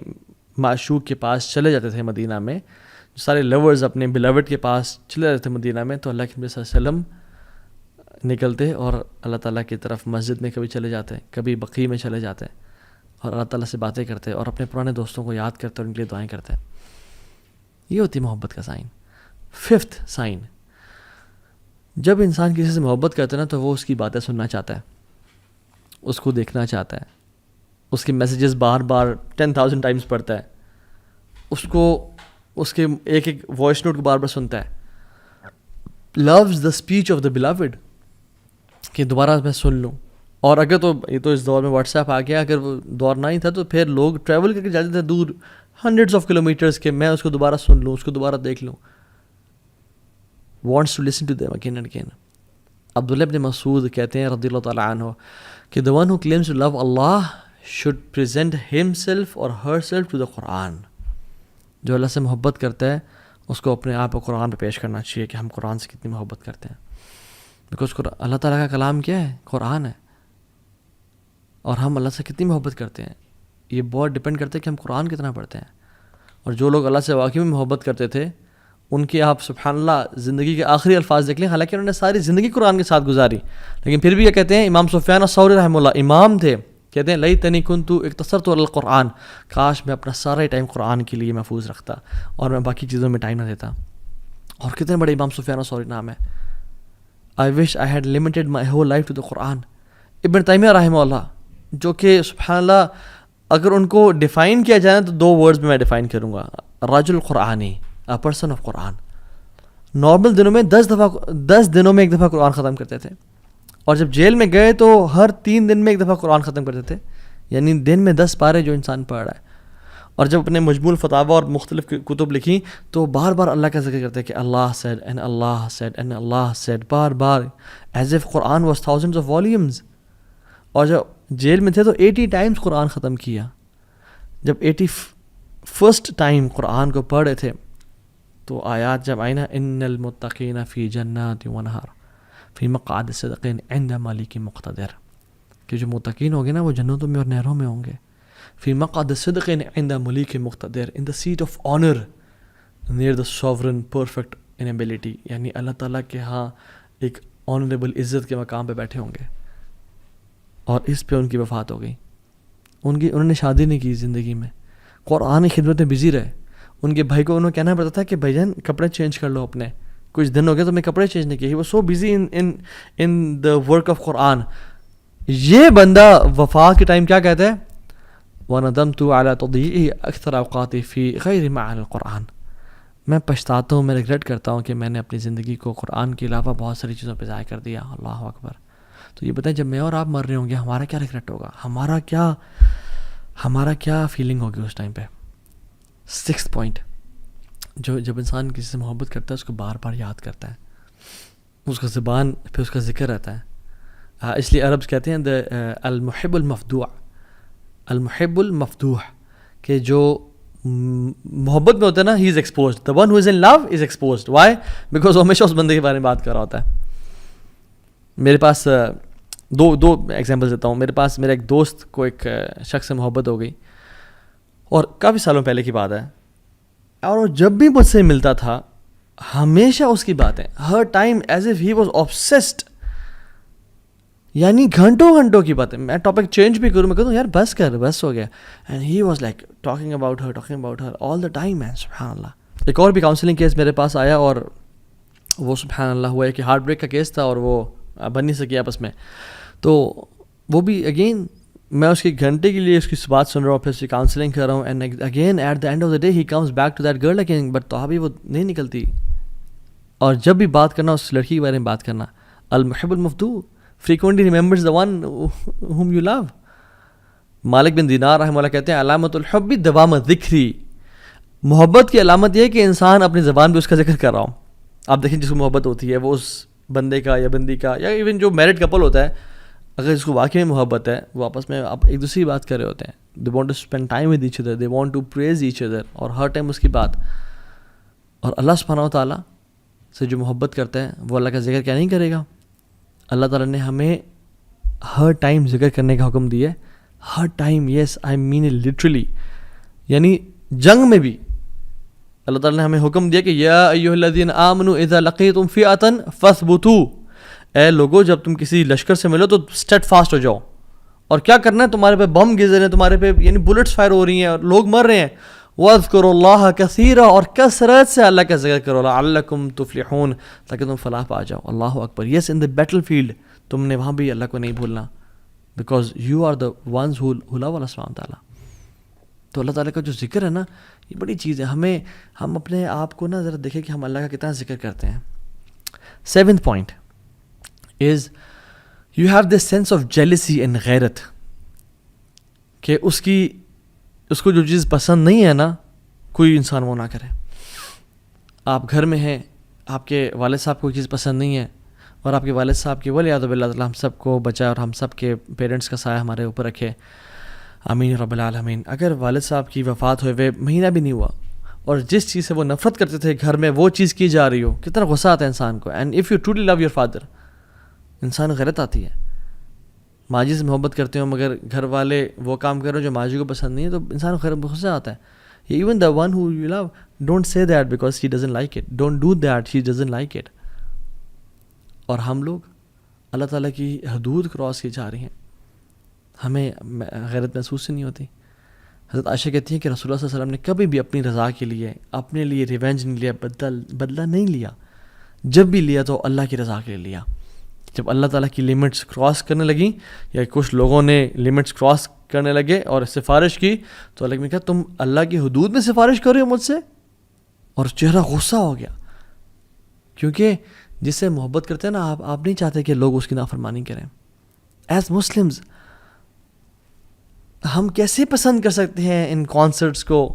Speaker 1: معشوق کے پاس چلے جاتے تھے مدینہ میں، سارے لورز اپنے بلاوڈ کے پاس چلے جاتے تھے مدینہ میں، تو اللہ کے نبی صلی اللہ علیہ وسلم نکلتے اور اللہ تعالیٰ کی طرف مسجد میں کبھی چلے جاتے، کبھی بقیع میں چلے جاتے اور اللہ تعالیٰ سے باتیں کرتے اور اپنے پرانے دوستوں کو یاد کرتے اور ان کے لیے دعائیں کرتے. یہ ہوتی ہے محبت کا سائن. ففتھ سائن، جب انسان کسی سے محبت کرتا ہے نا تو وہ اس کی باتیں سننا چاہتا ہے، اس کو دیکھنا چاہتا ہے، اس کے میسیجز بار بار 10,000 ٹائمز پڑھتا ہے، اس کے ایک ایک وائس نوٹ کو بار بار سنتا ہے. loves the speech of the beloved. کہ دوبارہ میں سن لوں. اور اگر تو یہ تو اس دور میں واٹس ایپ آ گیا, اگر وہ دور نہ ہی تھا تو پھر لوگ ٹریول کر کے جاتے تھے دور ہنڈریڈس آف کلو میٹرس کے, میں اس کو دوبارہ سن لوں, اس کو دوبارہ دیکھ لوں. Wants to listen to them again and again. Abdullah ibn Masud کہتے ہیں رضی اللہ تعالیٰ عنہ کہ the one who claims to love Allah should present himself or herself to the Quran. جو اللہ سے محبت کرتا ہے اس کو اپنے آپ کو قرآن پہ پیش کرنا چاہیے کہ ہم قرآن سے کتنی محبت کرتے ہیں. بیکاز اللہ تعالیٰ کا کلام کیا ہے؟ قرآن ہے. اور ہم اللہ سے کتنی محبت کرتے ہیں یہ بہت ڈپینڈ کرتا ہے کہ ہم قرآن کتنا پڑھتے ہیں. اور جو لوگ اللہ سے واقعی میں محبت کرتے تھے ان کی آپ سبحان اللہ زندگی کے آخری الفاظ دیکھ لیں, حالانکہ انہوں نے ساری زندگی قرآن کے ساتھ گزاری, لیکن پھر بھی یہ کہتے ہیں, امام سفیان الثوری رحمہ اللہ امام تھے, کہتے ہیں لیتنی کنت اقتصرت علی القرآن, کاش میں اپنا سارا ٹائم قرآن کے لیے محفوظ رکھتا اور میں باقی چیزوں میں ٹائم نہ دیتا. اور کتنے بڑے امام سفیان الثوری نام ہے. I wish I had limited my whole life to the Quran. Ibn Taymiyyah رحمہ اللہ جو کہ سبحان اللہ اگر ان کو ڈیفائن کیا جائے تو 2 ورڈز میں ڈیفائن کروں گا, رجل قرآنی, a person of Quran. Normal دنوں میں 10 دنوں میں ایک دفعہ قرآن ختم کرتے تھے, اور جب جیل میں گئے تو ہر 3 دن میں ایک دفعہ قرآن ختم کرتے تھے, یعنی دن میں 10 پارے جو انسان پڑھ رہا ہے. اور جب اپنے مجموع الفتاوی اور مختلف کتب لکھی تو بار بار اللہ کا ذکر کرتے ہیں کہ اللہ said and Allah said and Allah said, bar bar as if Quran was thousands of volumes. اور جب جیل میں تھے تو 80 ٹائمز قرآن ختم کیا. جب 81st ٹائم قرآن کو پڑھ رہے تھے تو آیات جب آئی نا, ان المتقین فی جنات ونہر فی مقعد صدق عند ملک مقتدر, کہ جو متقین ہوں گے نا وہ جنتوں میں اور نہروں میں ہوں گے. فی مقعد صدق عند ملک مقتدر, in the seat of honour near the sovereign perfect in ability, یعنی اللہ تعالیٰ کے ہاں ایک آنریبل عزت کے مقام پہ بیٹھے ہوں گے. اور اس پہ ان کی وفات ہو گئی. انہوں نے شادی نہیں کی زندگی میں, قرآن کی خدمت میں بزی رہے. ان کے بھائی کو انہوں کہنا پڑتا تھا کہ بھائی جان کپڑے چینج کر لو اپنے, کچھ دن ہو گئے تو میں کپڑے چینج نہیں کیے. He was so busy in the work of Quran. یہ بندہ وفات کے ٹائم کیا کہتا ہے, وَنَدَمْتُ عَلَىٰ تَضْيِيعِ أَكْثَرَ أَوْقَاتِي فِي غَيْرِ مَعَانِ الْقُرْآنِ, میں پچھتاتا ہوں, میں ریگریٹ کرتا ہوں کہ میں نے اپنی زندگی کو قرآن کے علاوہ بہت ساری چیزوں پہ ضائع کر دیا. اللہ اکبر. تو یہ بتائیں جب میں اور آپ مر رہے ہوں گے ہمارا کیا ریگریٹ ہوگا, ہمارا کیا فیلنگ ہوگی اس ٹائم پہ. 6th پوائنٹ, جب انسان کسی سے محبت کرتا ہے اس کو بار بار یاد کرتا ہے, اس کا زبان پہ اس کا ذکر رہتا ہے. اس لیے عربز کہتے ہیں المحب المفدوع, المحب المفتوح, کہ جو محبت میں ہوتا ہے نا he is exposed, the one who is in love is exposed. Why? Because وہ ہمیشہ اس بندے کے بارے میں بات کر رہا ہوتا ہے. میرے پاس دو ایگزامپل دیتا ہوں. میرا ایک دوست کو ایک شخص سے محبت ہو گئی, اور کافی سالوں پہلے کی بات ہے, اور وہ جب بھی مجھ سے ملتا تھا ہمیشہ اس کی باتیں, ہر time as if he was obsessed, یعنی گھنٹوں کی باتیں. میں ٹاپک چینج بھی کروں, میں کہتا ہوں یار بس ہو گیا, and he was like talking about her all the time. Man سبحان اللہ. ایک اور بھی کاؤنسلنگ کیس میرے پاس آیا, اور وہ سبحان اللہ ہوا ہے کہ ہارٹ بریک کا کیس تھا اور وہ بن نہیں سکی آپس میں. تو وہ بھی اگین میں اس کی گھنٹے کے لیے اس کی بات سن رہا ہوں, پھر اس کی کاؤنسلنگ کر رہا ہوں, and again at the end of the day he comes back to that girl again, but تو ابھی وہ نہیں نکلتی. اور جب بھی بات کرنا اس لڑکی کے بارے میں بات کرنا, المحب المفتوح frequently remembers the one whom you love. مالک بن دینار رحمہ اللہ کہتے ہیں علامت الحب دوام ذکری, محبت کی علامت یہ ہے کہ انسان اپنی زبان پہ اس کا ذکر کر رہا ہوں. آپ دیکھیں جس کو محبت ہوتی ہے وہ اس بندے کا یا بندی کا, یا ایون جو میرڈ کپل ہوتا ہے, اگر اس کو واقعی میں محبت ہے وہ آپس میں ایک دوسرے کی بات کر رہے ہوتے ہیں. they want to spend time with each other, they want to praise each other, اور ہر ٹائم اس کی بات. اور اللہ سبحانہ و تعالیٰ سے جو محبت کرتا ہے وہ اللہ کا ذکر کیا نہیں کرے گا. اللہ تعالیٰ نے ہمیں ہر ٹائم ذکر کرنے کا حکم دیا ہے, ہر time. Yes I mean it literally, یعنی جنگ میں بھی اللہ تعالیٰ نے ہمیں حکم دیا کہ یا ایھا الذین آمنوا اذا لقیتم فئۃ فاثبتوا, اے لوگو جب تم کسی لشکر سے ملو تو اسٹیڈ فاسٹ ہو جاؤ. اور کیا کرنا ہے, تمہارے پہ بم گر رہے ہیں, تمہارے پہ یعنی بلٹس فائر ہو رہی ہیں اور لوگ مر رہے ہیں, وَاذْكُرُوا اللَّهَ كَثِيرًا, اور کثرت سے اللہ کا ذکر کرو, لَعَلَّكُمْ تُفْلِحُونَ, تاکہ تم فلاح پا جاؤ. اللہ اکبر. یس ان دا بیٹل فیلڈ تم نے وہاں بھی اللہ کو نہیں بھولنا, because you are the ones who love Allah سبحانہ تعالیٰ. تو اللہ تعالیٰ کا جو ذکر ہے نا یہ بڑی چیز ہے. ہم اپنے آپ کو نا ذرا دیکھیں کہ ہم اللہ کا کتنا ذکر کرتے ہیں. 7th point is you have this sense of jealousy and غیرت کہ اس کو جو چیز پسند نہیں ہے نا کوئی انسان وہ نہ کرے. آپ گھر میں ہیں, آپ کے والد صاحب کو کوئی چیز پسند نہیں ہے, اور آپ کے والد صاحب کی ولیعذ باللہ تعالیٰ ہم سب کو بچائے اور ہم سب کے پیرنٹس کا سایہ ہمارے اوپر رکھے, آمین رب العالمین. اگر والد صاحب کی وفات ہوئے مہینہ بھی نہیں ہوا اور جس چیز سے وہ نفرت کرتے تھے گھر میں وہ چیز کی جا رہی ہو, کتنا غصہ آتا ہے انسان کو. And if you truly love your father, انسان غیرت آتی ہے. ماجی سے محبت کرتے ہو مگر گھر والے وہ کام کر رہے ہو جو ماجی کو پسند نہیں ہے, تو انسان کو غصہ آتا ہے. Even the one who you love, don't say that because she doesn't like it, don't do that, she doesn't like it. اور ہم لوگ اللہ تعالیٰ کی حدود کراس کی جا رہی ہیں, ہمیں غیرت محسوس ہی نہیں ہوتی. حضرت عائشہ کہتی ہیں کہ رسول اللہ صلی اللہ علیہ وسلم نے کبھی بھی اپنی رضا کے لیے, اپنے لیے ریونج نہیں لیا, بدلہ نہیں لیا. جب بھی لیا تو اللہ کی رضا کے لیے لیا. جب اللہ تعالیٰ کی لمٹس کراس کرنے لگیں یا کچھ لوگوں نے لمٹس کراس کرنے لگے اور سفارش کی, تو اللہ نے کہا تم اللہ کی حدود میں سفارش کر رہے ہو مجھ سے, اور چہرہ غصہ ہو گیا. کیونکہ جس سے محبت کرتے ہیں نا آپ نہیں چاہتے کہ لوگ اس کی نافرمانی کریں. ایز مسلمز ہم کیسے پسند کر سکتے ہیں ان کانسرٹس کو,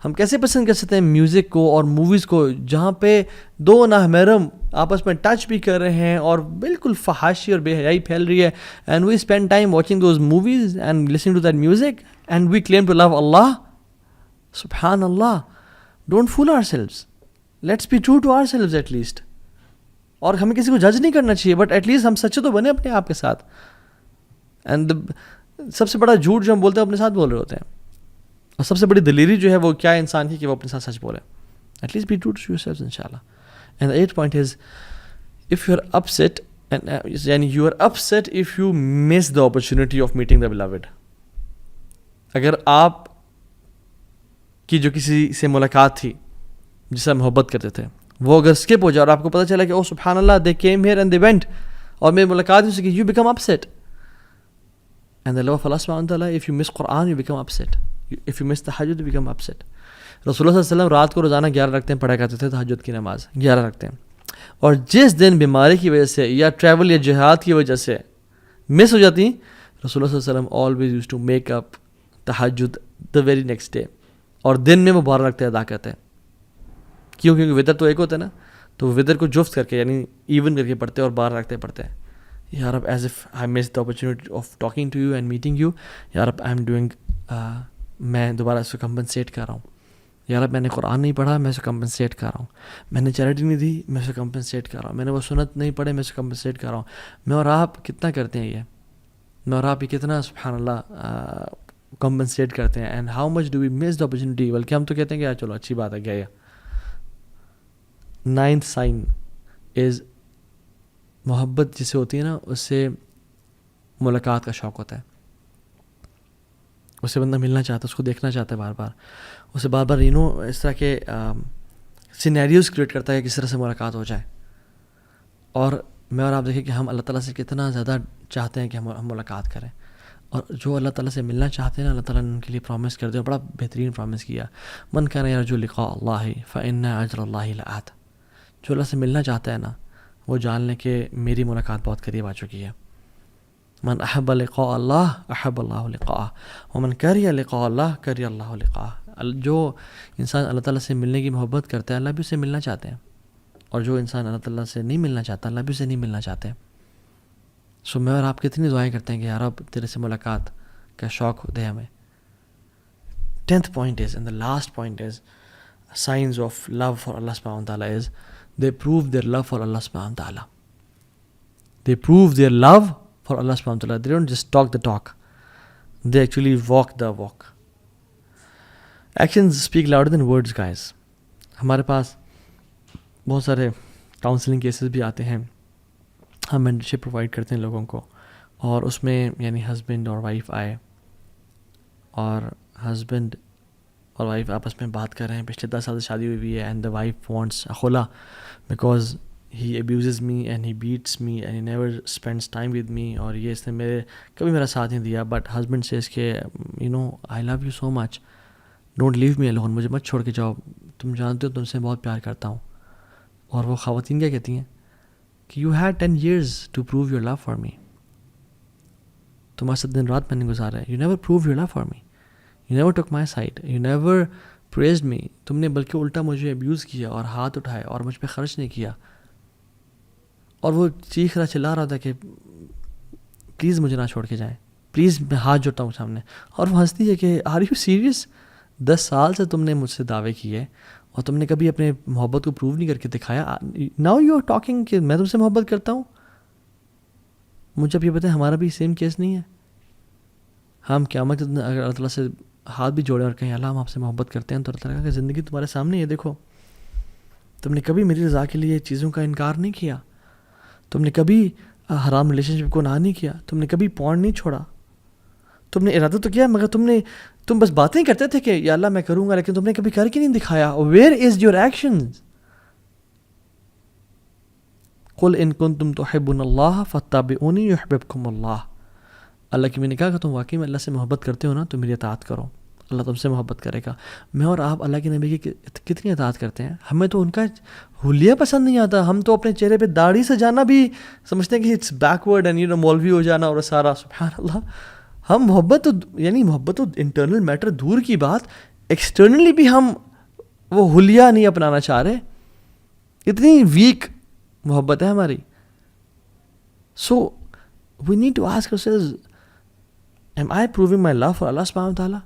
Speaker 1: ہم کیسے پسند کر سکتے ہیں میوزک کو اور موویز کو جہاں پہ دو نامحرم آپس میں ٹچ بھی کر رہے ہیں اور بالکل فحاشی اور بے حیائی پھیل رہی ہے, and we spend time watching those movies and listening to that music and we claim to love Allah. سبحان Allah, don't fool ourselves, let's be true to ourselves at least. اور ہمیں کسی کو جج نہیں کرنا چاہیے, بٹ ایٹ لیسٹ ہم سچے تو بنے اپنے آپ کے ساتھ. اینڈ سب سے بڑا جھوٹ جو ہم بولتے ہیں اپنے ساتھ بول رہے ہوتے ہیں, اور سب سے بڑی دلیری جو ہے وہ کیا انسان کی کہ وہ اپنے ساتھ سچ بولے. At least be true to yourself انشاءاللہ. And the 8th point is if you are upset یعنی you are upset if you miss the opportunity of meeting the beloved. اگر آپ کی جو کسی سے ملاقات تھی جس سے محبت کرتے تھے وہ اگر اسکپ ہو جائے اور آپ کو پتہ چلا کہ او سبحان اللہ they came here and they went اور میری ملاقات ہو سکی, you become upset. And the love of Allah subhanahu wa ta'ala, if you miss Quran, you become upset. If you miss tahajjud, you become upset. رسول اللہ صلی اللہ علیہ وسلم رات کو روزانہ 11 رکعتیں پڑھا کرتے تھے, تہجد کی نماز 11 رکعتیں. اور جس دن بیماری کی وجہ سے یا ٹریول یا جہاد کی وجہ سے مس ہو جاتی, رسول اللہ صلی اللہ علیہ وسلم always used to make up تہجد the very next day. اور دن میں وہ 12 رکعتیں ادا کرتے ہیں. کیونکہ وطر تو ایک ہوتا ہے نا, تو وطر کو جفت کر کے یعنی ایون کر کے پڑھتے ہیں اور 12 رکعتیں پڑھتے ہیں. یا رب as if I miss the opportunity of talking to you and meeting you, یا رب آئی ایم ڈوئنگ, میں دوبارہ اس کو کمپنسیٹ کر رہا ہوں. یا رب میں نے قرآن نہیں پڑھا, میں اسے کمپنسیٹ کر رہا ہوں. میں نے چیریٹی نہیں دی, میں اسے کمپنسیٹ کر رہا ہوں. میں نے وہ سنت نہیں پڑھے, میں اسے کمپنسیٹ کر رہا ہوں. میں اور آپ کتنا کرتے ہیں یہ, میں اور آپ یہ کتنا سبحان اللہ کمپنسیٹ کرتے ہیں. And how much do we miss the opportunity. بلکہ ہم تو کہتے ہیں کہ یار چلو اچھی بات ہے گیا. 9th سائن از محبت جسے ہوتی ہے نا, اس سے ملاقات کا شوق ہوتا ہے. اس سے بندہ ملنا چاہتا ہے, اس کو دیکھنا چاہتا ہے بار بار, اسے بار بار اس طرح کے سینیریوز کریٹ کرتا ہے کہ کس طرح سے ملاقات ہو جائے. اور میں اور آپ دیکھیں کہ ہم اللہ تعالیٰ سے کتنا زیادہ چاہتے ہیں کہ ہم ملاقات کریں. اور جو اللہ تعالیٰ سے ملنا چاہتے ہیں نا, اللہ تعالیٰ نے ان کے لیے پرومس کر دیا, بڑا بہترین پرومس کیا, من کان یرجو لقاء اللہ فإن اجر اللہ لآت. جو اللہ سے ملنا چاہتا ہے نا وہ جان لیں کہ میری ملاقات بہت قریب آ چکی ہے. من احب لقاء اللہ احب اللہ لقاءہ ومن کریہ لقاء اللہ کریہ اللہ لقاءہ. جو انسان اللہ تعالیٰ سے ملنے کی محبت کرتا ہے اللہ بھی اسے ملنا چاہتے ہیں, اور جو انسان اللہ تعالیٰ سے نہیں ملنا چاہتا اللہ بھی اسے نہیں ملنا چاہتے. سو میں اور آپ کتنی دعائیں کرتے ہیں کہ یار اب تیرے سے ملاقات کا شوق دے ہمیں. 10th point is, and the last point is, signs of love for Allah subhanahu wa ta'ala is they prove their love for Allah subhanahu wa ta'ala. They prove their love for Allah subhanahu wa ta'ala. They don't just talk the talk, they actually walk the walk. Actions speak louder than words, guys. ہمارے پاس بہت سارے کاؤنسلنگ کیسز بھی آتے ہیں, ہم مینٹرشپ پرووائڈ کرتے ہیں لوگوں کو, اور اس میں یعنی ہسبینڈ اور وائف آئے اور ہسبینڈ اور وائف آپس میں بات کر رہے ہیں, پچھلے 10 سال سے شادی ہوئی ہے, اینڈ دا وائف وانٹس خلا because he abuses me and he beats me and he never spends time with me, اور یہ اس نے کبھی میرا ساتھ نہیں دیا. بٹ ہسبینڈ سے اس کے I love you so much, don't leave me alone, مجھے مت چھوڑ کے جاؤ, تم جانتے ہو تم سے بہت پیار کرتا ہوں. اور وہ خواتین کیا کہتی ہیں کہ you had 10 years to prove your love for me, تمہارے ساتھ دن رات میں نے گزارا ہے. You never prove your love for me, you never took my side, you never praised me. تم نے بلکہ الٹا مجھے ابیوز کیا اور ہاتھ اٹھائے اور مجھ پہ خرچ نہیں کیا. اور وہ چیخ رہا چلا رہا تھا کہ پلیز مجھے نہ چھوڑ کے جائیں, پلیز میں ہاتھ جوڑتا ہوں سامنے. اور وہ ہنستی ہے کہ آر یو سیریس, 10 سال سے تم نے مجھ سے دعوے کیے اور تم نے کبھی اپنے محبت کو پروو نہیں کر کے دکھایا. ناؤ یو آر ٹاکنگ کہ میں تم سے محبت کرتا ہوں. مجھے اب یہ بتائیں ہمارا بھی سیم کیس نہیں ہے؟ ہم قیامت اگر اللہ تعالیٰ سے ہاتھ بھی جوڑیں اور کہیں اللہ ہم آپ سے محبت کرتے ہیں, تو اللہ تعالیٰ کہ زندگی تمہارے سامنے ہے, دیکھو تم نے کبھی میری رضا کے لیے چیزوں کا انکار نہیں کیا, تم نے کبھی حرام ریلیشن شپ کو نہ نہیں کیا, تم نے کبھی پورن نہیں چھوڑا. تم نے ارادہ تو کیا مگر تم بس باتیں کرتے تھے کہ یا اللہ میں کروں گا, لیکن تم نے کبھی کر کے نہیں دکھایا. Where is your actions? قل ان کنتم تحبون اللہ فاتبعونی یحببکم اللہ. اللہ کی میں نے کہا کہ تم واقعی میں اللہ سے محبت کرتے ہو نا تو میری اطاعت کرو, اللہ تم سے محبت کرے گا. میں اور آپ اللہ کے نبی کی کتنی اطاعت کرتے ہیں. ہمیں تو ان کا حلیہ پسند نہیں آتا. ہم تو اپنے چہرے پہ داڑھی سے جانا بھی سمجھتے ہیں کہ اٹس بیکورڈ اینڈ مولوی ہو جانا اور سارا. سبحان اللہ, ہم محبت تو انٹرنل میٹر دور کی بات, ایکسٹرنلی بھی ہم وہ حلیہ نہیں اپنانا چاہ رہے. اتنی ویک محبت ہے ہماری. So we need to ask ourselves, am I proving my love for Allah subhanahu wa ta'ala?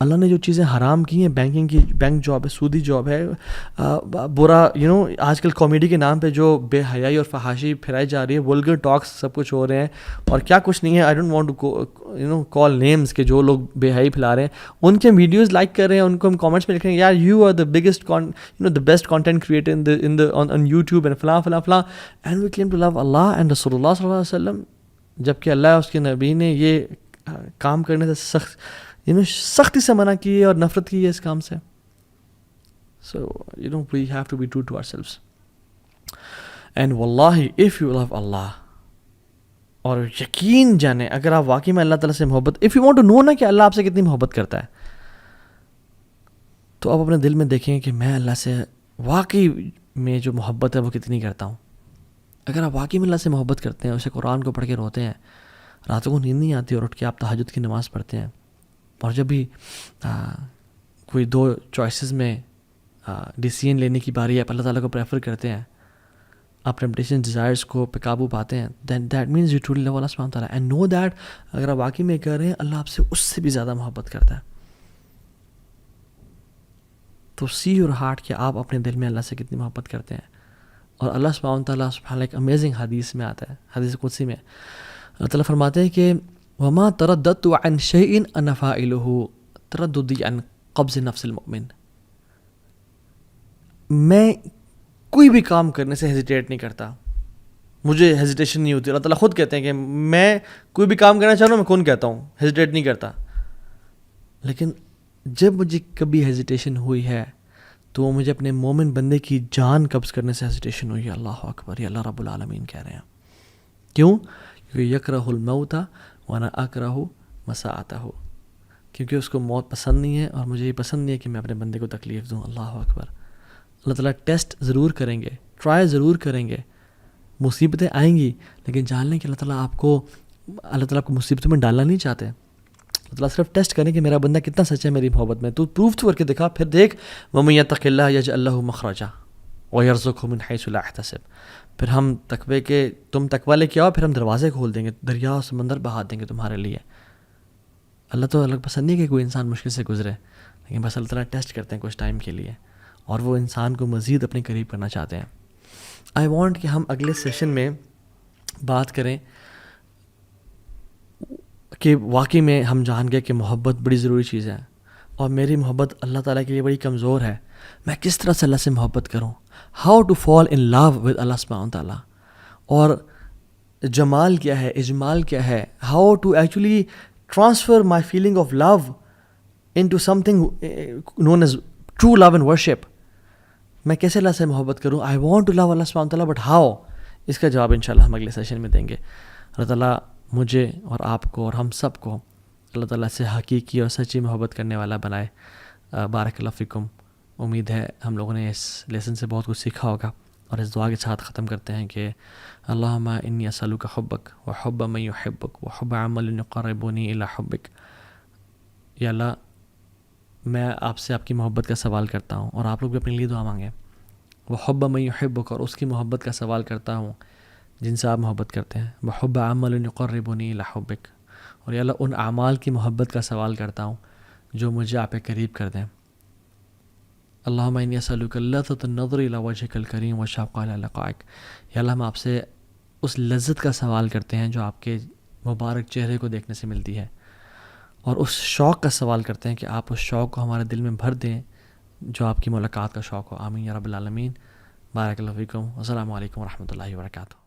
Speaker 1: اللہ نے جو چیزیں حرام کی ہیں, بینکنگ کی بینک جاب ہے, سودی جاب ہے, برا آج کل کامیڈی کے نام پہ جو بے حیائی اور فحاشی پھیلائی جا رہی ہے, ولگر ٹاکس سب کچھ ہو رہے ہیں اور کیا کچھ نہیں ہے. I don't want to call names کہ جو لوگ بے حیائی پھیلا رہے ہیں ان کے ویڈیوز لائک کر رہے ہیں, ان کو ہم کامنٹس میں لکھ رہے ہیں یار you are the biggest the best content creator on YouTube and فلاں فلاں فلاں, and we claim to love اللہ اینڈ رسول اللہ صلی اللہ علیہ وسلم, جبکہ اللہ اس کے نبی نے یہ کام کرنے سے سختی سے منع کی ہے اور نفرت کی ہے اس کام سے. So we have to be true to ourselves. And واللہ اف یو لو اللہ, اور یقین جانیں اگر آپ واقعی میں اللہ تعالیٰ سے محبت, if you want to know نا کہ اللہ آپ سے کتنی محبت کرتا ہے, تو آپ اپنے دل میں دیکھیں کہ میں اللہ سے واقعی میں جو محبت ہے وہ کتنی کرتا ہوں. اگر آپ واقعی میں اللہ سے محبت کرتے ہیں, اسے قرآن کو پڑھ کے روتے ہیں, راتوں کو نیند نہیں آتی اور اٹھ کے آپ تہجد کی نماز پڑھتے ہیں, اور جب بھی کوئی 2 چوائسیز میں ڈیسیژن لینے کی باری ہے آپ اللہ تعالیٰ کو پریفر کرتے ہیں, آپ ٹیمپٹیشن ڈیزائرس کو پہ قابو پاتے ہیں, then that means you truly love Allah سبحانہ تعالیٰ. اینڈ نو دیٹ اگر آپ واقعی میں کہہ رہے ہیں اللہ آپ سے اس سے بھی زیادہ محبت کرتا ہے. تو سی یور ہارٹ کہ آپ اپنے دل میں اللہ سے کتنی محبت کرتے ہیں. اور اللہ سبحانہ تعالیٰ ایک امیزنگ حدیث میں آتا ہے, حدیث قدسی میں اللہ تعالیٰ فرماتے ہیں کہ وما ترددت عن شيء انا فاعله ترددي عن قبض نفس المؤمن. میں کوئی بھی کام کرنے سے ہیزیٹیٹ نہیں کرتا, مجھے ہیزیٹیشن نہیں ہوتی. اللہ تعالیٰ خود کہتے ہیں کہ میں کوئی بھی کام کرنا چاہ رہا ہوں, میں کون کہتا ہوں, ہیزیٹیٹ نہیں کرتا. لیکن جب مجھے کبھی ہیزیٹیشن ہوئی ہے تو وہ مجھے اپنے مومن بندے کی جان قبض کرنے سے ہیزیٹیشن ہوئی ہے. اللہ اکبر, یہ اللہ رب العالمین کہہ رہے ہیں. کیوں؟ کیونکہ یکرہ الموت وانا اکرہ مساءتہ, کیونکہ اس کو موت پسند نہیں ہے اور مجھے یہ پسند نہیں ہے کہ میں اپنے بندے کو تکلیف دوں. اللہ اکبر. اللہ تعالیٰ ٹیسٹ ضرور کریں گے, ٹرائی ضرور کریں گے, مصیبتیں آئیں گی, لیکن جان لیں کہ اللہ تعالیٰ آپ کو مصیبتوں میں ڈالنا نہیں چاہتے. اللہ تعالیٰ صرف ٹیسٹ کریں کہ میرا بندہ کتنا سچا ہے میری محبت میں. تو پروف کر کے دکھا, پھر دیکھ وَمَن يَتَّقِ اللَّهَ يَجْعَل لَهُ مَخْرَجًا وَيَرْزُقْهُ مِنْ حَيْثُ لَا يَحْتَسِبُ. پھر ہم تقوی کے تم تقوی لے کے آؤ, پھر ہم دروازے کھول دیں گے, دریا اور سمندر بہا دیں گے تمہارے لیے. اللہ تو الگ پسند نہیں کہ کوئی انسان مشکل سے گزرے, لیکن بس اللہ تعالیٰ ٹیسٹ کرتے ہیں کچھ ٹائم کے لیے, اور وہ انسان کو مزید اپنے قریب کرنا چاہتے ہیں. آئی وانٹ کہ ہم اگلے سیشن میں بات کریں کہ واقعی میں ہم جان گئے کہ محبت بڑی ضروری چیز ہے, اور میری محبت اللہ تعالیٰ کے لیے بڑی کمزور ہے. میں کس طرح سے اللہ سے محبت کروں, how to fall in love with Allah سبحانہ تعالیٰ, اور جمال کیا ہے, اجمال کیا ہے, how to actually transfer my feeling of love into something known as true love and worship. میں کیسے اللہ سے محبت کروں؟ I want to love Allah سبحانہ تعالیٰ, بٹ ہاؤ؟ اس کا جواب انشاءاللہ ہم اگلے سیشن میں دیں گے. اللہ تعالیٰ مجھے اور آپ کو اور ہم سب کو اللہ تعالیٰ سے حقیقی اور سچی محبت کرنے والا بنائے. بارک اللہ فیکم. امید ہے ہم لوگوں نے اس لیسن سے بہت کچھ سیکھا ہوگا. اور اس دعا کے ساتھ ختم کرتے ہیں کہ اللہم انی اسألک حبک و حب من یحبک و حب عمل یقربنی الی حبک. یا اللہ میں آپ سے آپ کی محبت کا سوال کرتا ہوں، اور آپ لوگ بھی اپنے لیے دعا مانگیں. وہ حب من یحبک، اور اس کی محبت کا سوال کرتا ہوں جن سے آپ محبت کرتے ہیں. وہ حب عمل یقربنی الی حبک، اور یا اللہ ان اعمال کی محبت کا سوال کرتا ہوں جو مجھے آپ کے قریب کر دیں. اللہم انی اسألک لذۃ النظر الی وجہک الکریم والشوق الی لقائک. یا اللہ ہم آپ سے اس لذت کا سوال کرتے ہیں جو آپ کے مبارک چہرے کو دیکھنے سے ملتی ہے، اور اس شوق کا سوال کرتے ہیں کہ آپ اس شوق کو ہمارے دل میں بھر دیں جو آپ کی ملاقات کا شوق ہو. آمین یا رب العالمین. بارک اللہ فیکم. السلام علیکم ورحمۃ اللہ وبرکاتہ.